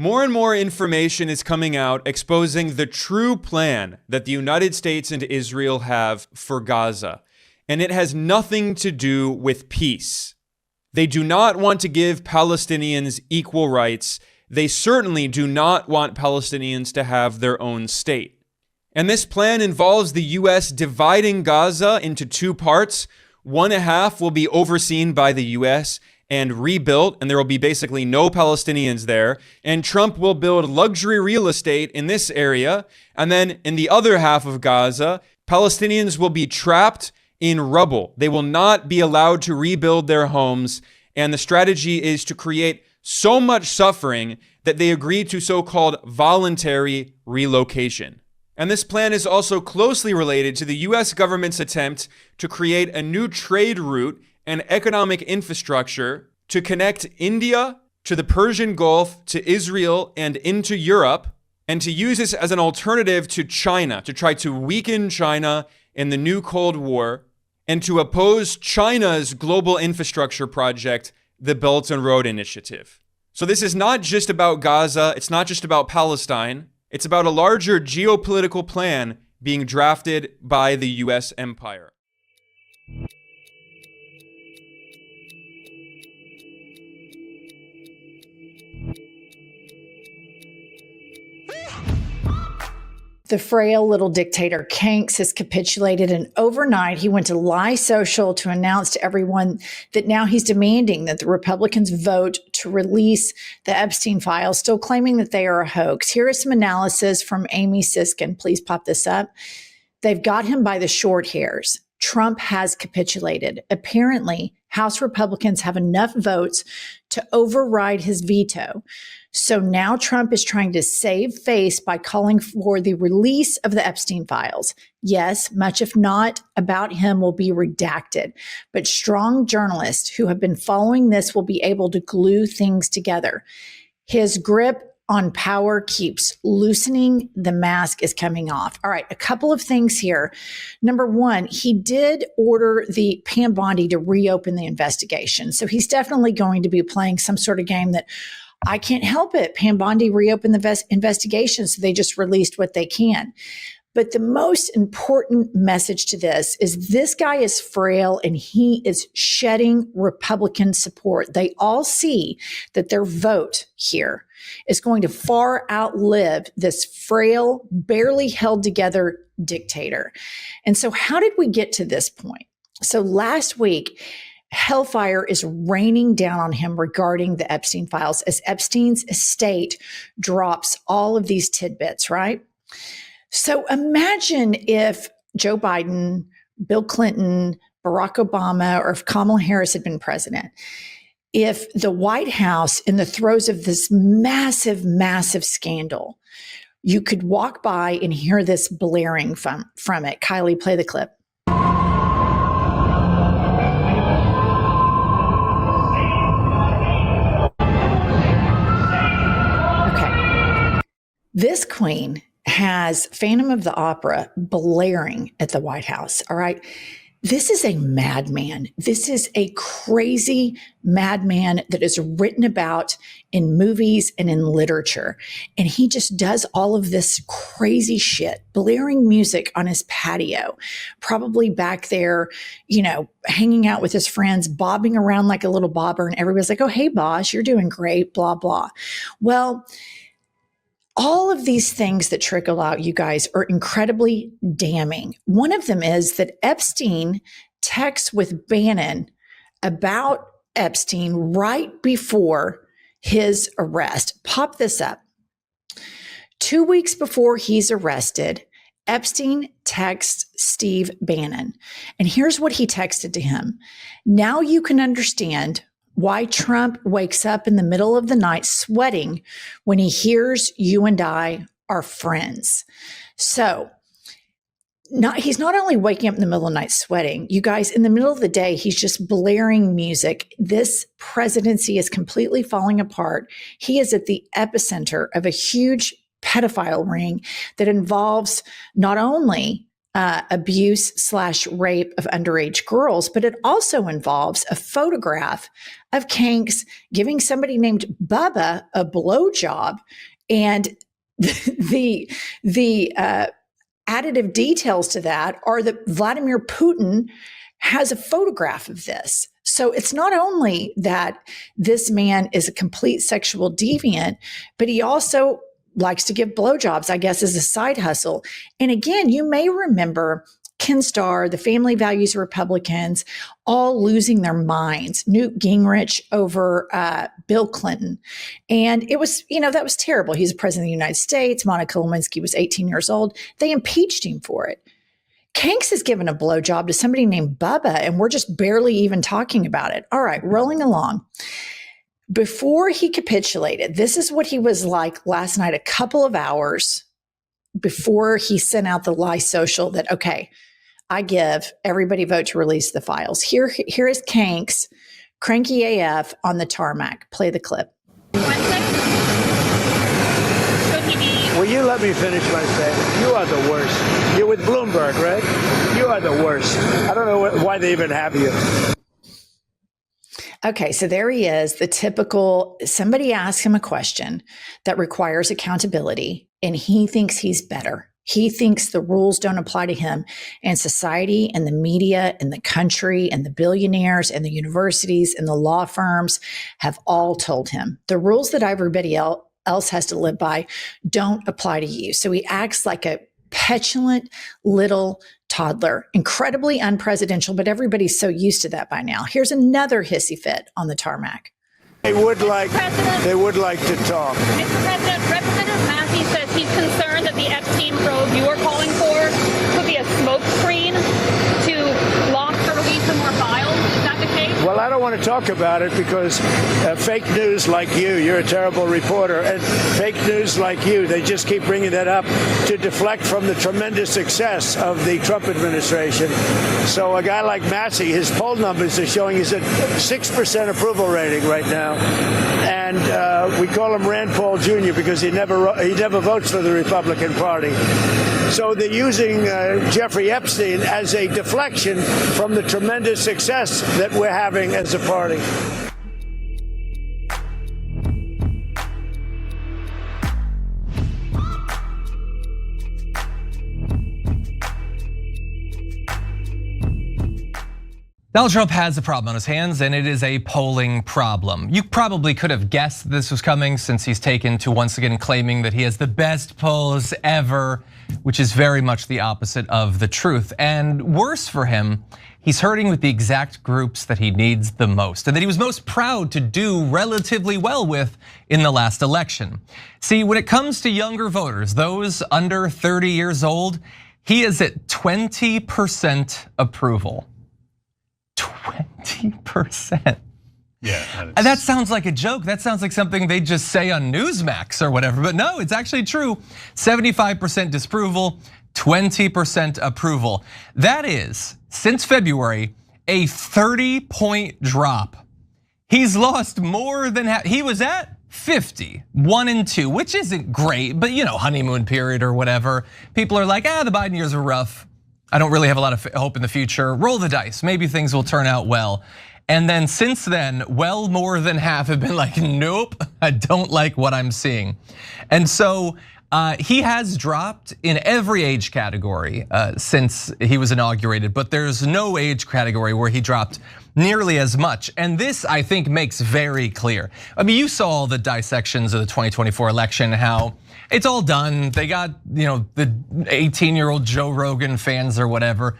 More and more information is coming out exposing the true plan that the United States and Israel have for Gaza, and it has nothing to do with peace. They do not want to give Palestinians equal rights. They certainly do not want Palestinians to have their own state. And this plan involves the U.S. dividing Gaza into two parts. One half will be overseen by the U.S. and rebuilt, and there will be basically no Palestinians there. And Trump will build luxury real estate in this area. And then in the other half of Gaza, Palestinians will be trapped in rubble. They will not be allowed to rebuild their homes. And the strategy is to create so much suffering that they agree to so-called voluntary relocation. And this plan is also closely related to the U.S. government's attempt to create a new trade route and economic infrastructure to connect India to the Persian Gulf, to Israel, and into Europe, and to use this as an alternative to China, to try to weaken China in the new Cold War, and to oppose China's global infrastructure project, the Belt and Road Initiative. So this is not just about Gaza, it's not just about Palestine, it's about a larger geopolitical plan being drafted by the U.S. empire. The frail little dictator Kanks has capitulated, and overnight he went to Lie Social to announce to everyone that now he's demanding that the Republicans vote to release the Epstein files, still claiming that they are a hoax. Here is some analysis from Amy Siskin. Please pop this up. They've got him by the short hairs. Trump has capitulated. Apparently, House Republicans have enough votes to override his veto. So now Trump is trying to save face by calling for the release of the Epstein files. Yes, much if not about him will be redacted, but strong journalists who have been following this will be able to glue things together. His grip on power keeps loosening. The mask is coming off. All right, a couple of things here. Number one, he did order the Pam Bondi to reopen the investigation. So he's definitely going to be playing some sort of game that I can't help it. Pam Bondi reopened the investigation, so they just released what they can. But the most important message to this guy is frail and he is shedding Republican support. They all see that their vote here is going to far outlive this frail, barely held together dictator. And so how did we get to this point? So last week, hellfire is raining down on him regarding the Epstein files as Epstein's estate drops all of these tidbits, right? So imagine if Joe Biden, Bill Clinton, Barack Obama, or if Kamala Harris had been president. If the White House, in the throes of this massive, massive scandal, you could walk by and hear this blaring from it. Kylie, play the clip. This queen has Phantom of the Opera blaring at the White House. All right. This is a madman. This is a crazy madman that is written about in movies and in literature. And he just does all of this crazy shit, blaring music on his patio, probably back there, hanging out with his friends, bobbing around like a little bobber. And everybody's like, oh, hey, boss, you're doing great, blah, blah. Well, all of these things that trickle out, you guys, are incredibly damning. One of them is that Epstein texts with Bannon about Epstein right before his arrest. Pop this up. 2 weeks before he's arrested, Epstein texts Steve Bannon. And here's what he texted to him. Now you can understand why Trump wakes up in the middle of the night sweating when he hears you and I are friends. So he's not only waking up in the middle of the night sweating, you guys, in the middle of the day, he's just blaring music. This presidency is completely falling apart. He is at the epicenter of a huge pedophile ring that involves not only abuse/rape of underage girls, but it also involves a photograph of Kanks giving somebody named Bubba a blowjob, and the additive details to that are that Vladimir Putin has a photograph of this. So it's not only that this man is a complete sexual deviant, but he also likes to give blowjobs, I guess, as a side hustle. And again, you may remember Ken Starr, the Family Values Republicans, all losing their minds. Newt Gingrich over Bill Clinton. And it was, that was terrible. He's the president of the United States. Monica Lewinsky was 18 years old. They impeached him for it. Kanks has given a blowjob to somebody named Bubba, and we're just barely even talking about it. All right, rolling along. Before he capitulated, this is what he was like last night, a couple of hours before he sent out the lie social that, okay, I give everybody vote to release the files. Here is Kanks, cranky AF on the tarmac. Play the clip. Will you let me finish my statement? You are the worst. You're with Bloomberg, right? You are the worst. I don't know why they even have you. Okay, so there he is, the typical, somebody asks him a question that requires accountability, and he thinks he's better. He thinks the rules don't apply to him, and society and the media and the country and the billionaires and the universities and the law firms have all told him the rules that everybody else has to live by don't apply to you. So he acts like a petulant little toddler, incredibly unpresidential, but everybody's so used to that by now. Here's another hissy fit on the tarmac. They would like to talk. Mr. President, Representative Massey says he's concerned that the Epstein probe you are calling for could be a smokescreen to block the release of more files. Is that the case? Well, I don't want to talk about it because fake news like you're a terrible reporter, and fake news like you, they just keep bringing that up to deflect from the tremendous success of the Trump administration. So a guy like Massey, his poll numbers are showing he's at 6% approval rating right now. And we call him Rand Paul Jr. because he never votes for the Republican Party. So they're using Jeffrey Epstein as a deflection from the tremendous success that we're having as a party. Donald Trump has a problem on his hands, and it is a polling problem. You probably could have guessed this was coming since he's taken to once again claiming that he has the best polls ever, which is very much the opposite of the truth. And worse for him, he's hurting with the exact groups that he needs the most and that he was most proud to do relatively well with in the last election. See, when it comes to younger voters, those under 30 years old, he is at 20% approval. 20%. Yeah. And that sounds like a joke. That sounds like something they just say on Newsmax or whatever, but no, it's actually true. 75% disapproval, 20% approval. That is, since February, a 30-point drop. He's lost more than half. He was at 50, 1 and 2, which isn't great, but honeymoon period or whatever. People are like, the Biden years are rough. I don't really have a lot of hope in the future. Roll the dice, maybe things will turn out well. And then since then, well more than half have been like, nope, I don't like what I'm seeing. And so he has dropped in every age category since he was inaugurated, but there's no age category where he dropped nearly as much. And this, I think, makes very clear. I mean, you saw all the dissections of the 2024 election, how it's all done. They got, the 18-year-old Joe Rogan fans or whatever.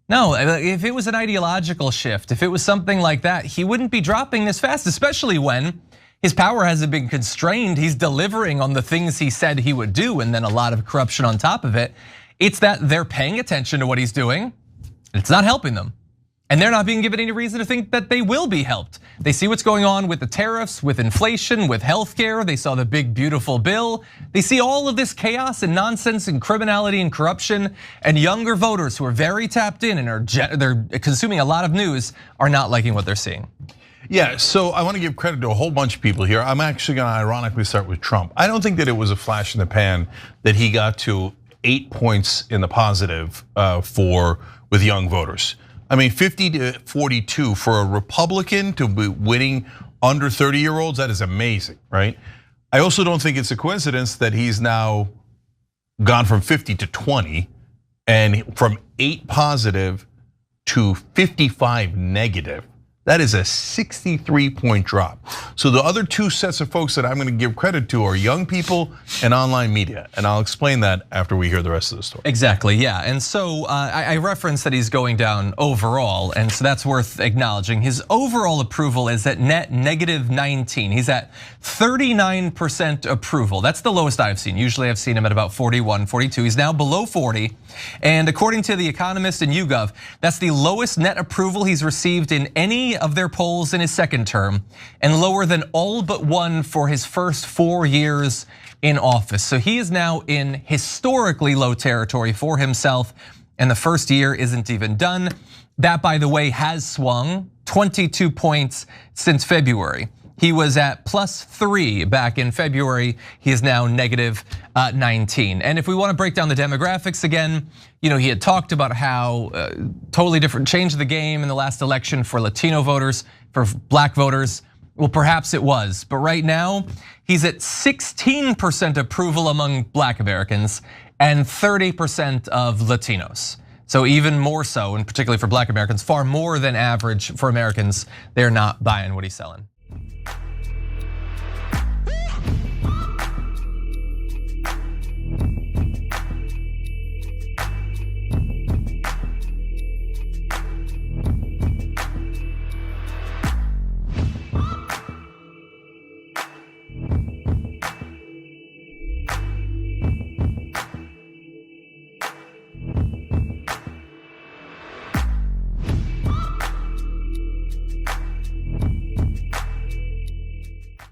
No, if it was an ideological shift, if it was something like that, he wouldn't be dropping this fast, especially when his power hasn't been constrained. He's delivering on the things he said he would do, and then a lot of corruption on top of it. It's that they're paying attention to what he's doing. It's not helping them. And they're not being given any reason to think that they will be helped. They see what's going on with the tariffs, with inflation, with healthcare. They saw the big, beautiful bill. They see all of this chaos and nonsense and criminality and corruption. And younger voters who are very tapped in and they're consuming a lot of news are not liking what they're seeing. Yeah, so I want to give credit to a whole bunch of people here. I'm actually going to ironically start with Trump. I don't think that it was a flash in the pan that he got to 8 points in the positive with young voters. I mean, 50 to 42 for a Republican to be winning under 30-year-olds, that is amazing, right? I also don't think it's a coincidence that he's now gone from 50 to 20 and from 8 positive to 55 negative. That is a 63-point drop. So the other two sets of folks that I'm gonna give credit to are young people and online media. And I'll explain that after we hear the rest of the story. Exactly, yeah. And so I referenced that he's going down overall, and so that's worth acknowledging. His overall approval is at net -19. He's at 39% approval. That's the lowest I've seen. Usually I've seen him at about 41, 42. He's now below 40. And according to The Economist and YouGov, that's the lowest net approval he's received in any of their polls in his second term, and lower than all but one for his first 4 years in office. So he is now in historically low territory for himself, and the first year isn't even done. That, by the way, has swung 22 points since February. He was at +3 back in February. He is now -19. And if we want to break down the demographics again, he had talked about how totally different, changed the game in the last election for Latino voters, for black voters. Well, perhaps it was, but right now he's at 16% approval among black Americans and 30% of Latinos. So even more so, and particularly for black Americans, far more than average for Americans. They're not buying what he's selling.